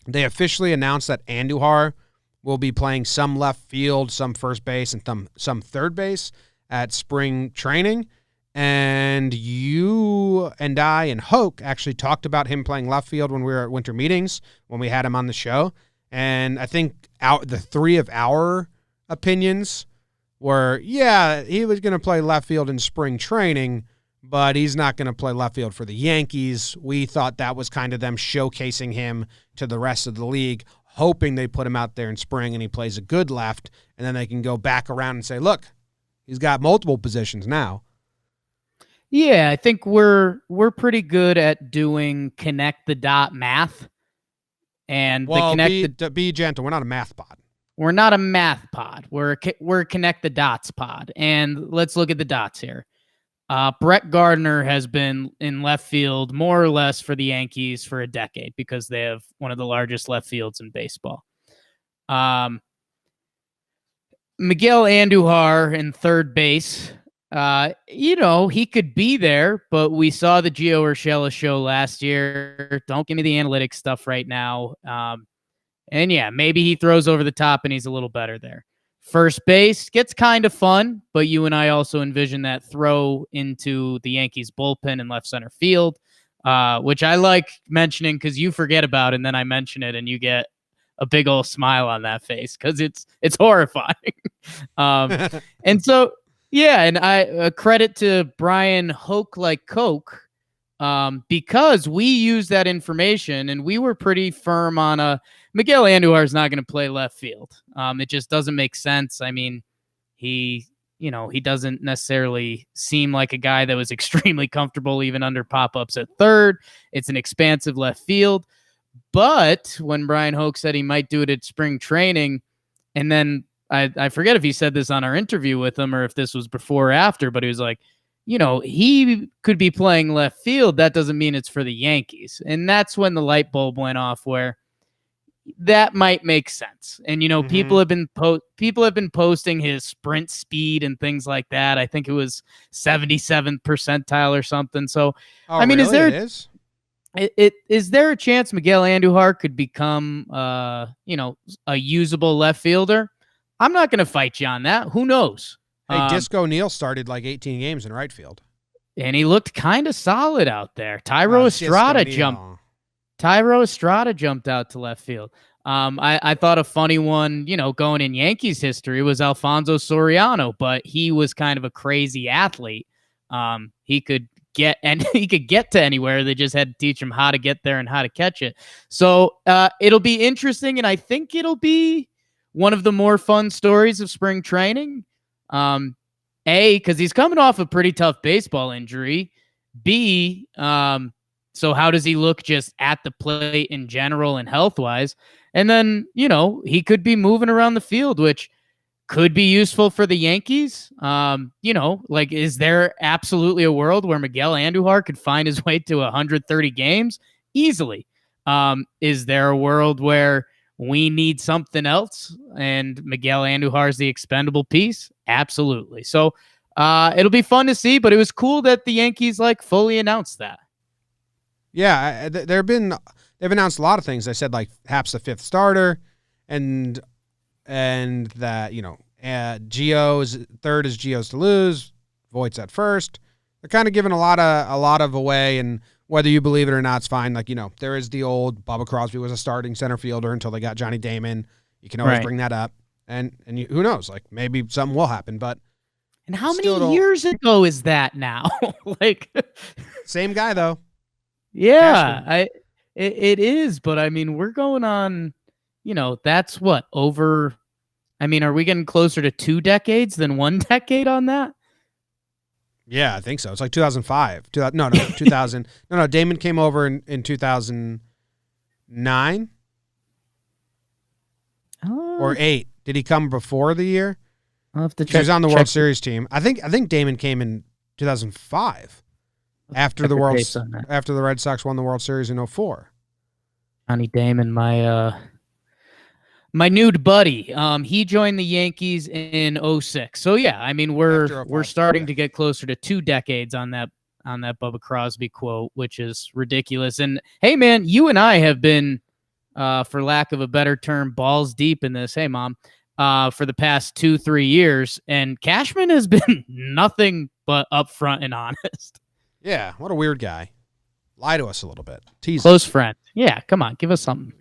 they officially announced that Andújar will be playing some left field, some first base, and some third base at spring training. And you and I and Hoke actually talked about him playing left field when we were at winter meetings, when we had him on the show. And I think the three of our opinions were, yeah, he was going to play left field in spring training, but he's not going to play left field for the Yankees. We thought that was kind of them showcasing him to the rest of the league, hoping they put him out there in spring and he plays a good left, and then they can go back around and say, look, he's got multiple positions now. Yeah, I think we're pretty good at doing connect the dot math. And be gentle. We're not a math pod. We're not a math pod. We're a connect the dots pod. And let's look at the dots here. Brett Gardner has been in left field more or less for the Yankees for a decade because they have one of the largest left fields in baseball. Miguel Andújar in third base. He could be there, but we saw the Gio Urshela show last year. Don't give me the analytics stuff right now. And yeah, maybe he throws over the top and he's a little better there. First base gets kind of fun, but you and I also envision that throw into the Yankees bullpen in left center field, which I like mentioning because you forget about it and then I mention it and you get a big old smile on that face because it's horrifying. And so, yeah, and I credit to Brian Hoke like Coke because we used that information and we were pretty firm on Miguel Andújar is not going to play left field. It just doesn't make sense. I mean, he doesn't necessarily seem like a guy that was extremely comfortable even under pop-ups at third. It's an expansive left field. But when Brian Hoke said he might do it at spring training, and then I forget if he said this on our interview with him or if this was before or after, but he was like, he could be playing left field. That doesn't mean it's for the Yankees. And that's when the light bulb went off where that might make sense. And, people have been posting his sprint speed and things like that. I think it was 77th percentile or something. So, really? Is there a chance Miguel Andújar could become, a usable left fielder? I'm not going to fight you on that. Who knows? Hey, Disco Neal started like 18 games in right field. And he looked kind of solid out there. Thairo Estrada jumped out to left field. I thought a funny one, going in Yankees history was Alfonso Soriano, but he was kind of a crazy athlete. He could get to anywhere. They just had to teach him how to get there and how to catch it. So it'll be interesting, and I think it'll be one of the more fun stories of spring training. Because he's coming off a pretty tough baseball injury. B, so how does he look just at the plate in general and health-wise? And then, he could be moving around the field, which could be useful for the Yankees. Is there absolutely a world where Miguel Andújar could find his way to 130 games? Easily. Is there a world where we need something else and Miguel Andújar is the expendable piece? Absolutely. So it'll be fun to see, but it was cool that the Yankees fully announced that. Yeah, they've announced a lot of things. They said Hap's the fifth starter, and that Gio's third is Gio's to lose, Voigt's at first. They're kind of giving a lot of away, and whether you believe it or not, it's fine. There is the old Bubba Crosby was a starting center fielder until they got Johnny Damon. You can always bring that up, and who knows? Maybe something will happen, but. And how many years ago is that now? Same guy though. Yeah, it is, but we're going on, that's what over. Are we getting closer to 2 decades than 1 decade on that? Yeah, I think so. It's 2005. 2000. No, Damon came over in 2009 or 8. Did he come before the year? I'll have to check. He was on the World Series team. I think Damon came in 2005 after the Red Sox won the World Series in 2004. Johnny Damon, my nude buddy. He joined the Yankees in 2006. So yeah, we're starting to get closer to 2 decades on that Bubba Crosby quote, which is ridiculous. And hey man, you and I have been for lack of a better term, balls deep in this. Hey, Mom, for the past 2-3 years. And Cashman has been nothing but upfront and honest. Yeah, what a weird guy. Lie to us a little bit. Tease Close us. friend. Yeah, come on, give us something.